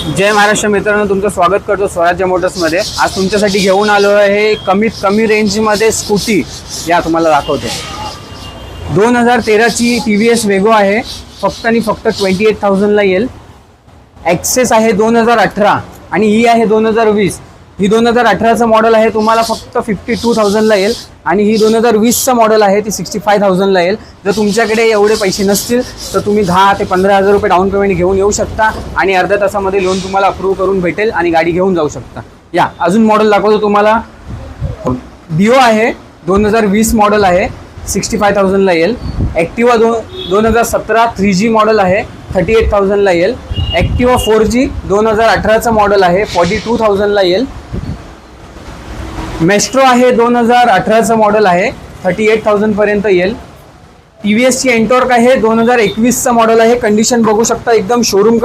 जय महाराष्ट्र मित्रांनो, तुमचं स्वागत करतो स्वराज्य मोटर्समध्ये। आज तुमच्यासाठी घेऊन आलो आहे कमीत कमी रेंजमध्ये स्कूटी। या तुम्हाला दाखवतो। 2013 ची TVS वेगो आहे, फक्त आणि फक्त 28,000 ला येईल। ॲक्सेस आहे 2018 आणि ही आहे 2020। ही 2018 चं मॉडेल आहे, तुम्हाला फक्त 52,000 ला येईल आणि ही 2020 चं मॉडेल आहे, ती 65,000 ला येईल। जर तुमच्याकडे एवढे पैसे नसतील तर तुम्ही 10 ते 15,000 रुपये डाऊन पेमेंट घेऊन येऊ शकता आणि अर्ध्या तासामध्ये लोन तुम्हाला अप्रूव्ह करून भेटेल आणि गाडी घेऊन जाऊ शकता। या अजून मॉडेल दाखवतो तुम्हाला। डिओ आहे, 2020 मॉडेल आहे, 65,000 ला येईल। ॲक्टिवा 2017 3G मॉडेल आहे, 38,000 ला येईल। ॲक्टिवा 4G 2018 चं मॉडेल आहे, 42,000 ला येईल। मेस्ट्रो आहे, 2018 चं मॉडेल आहे, 38,000 पर्यंत येईल। TVS ची एंटॉर्क आहे, 2021 चं मॉडेल आहे। कंडिशन बघू शकता, एकदम शोरूम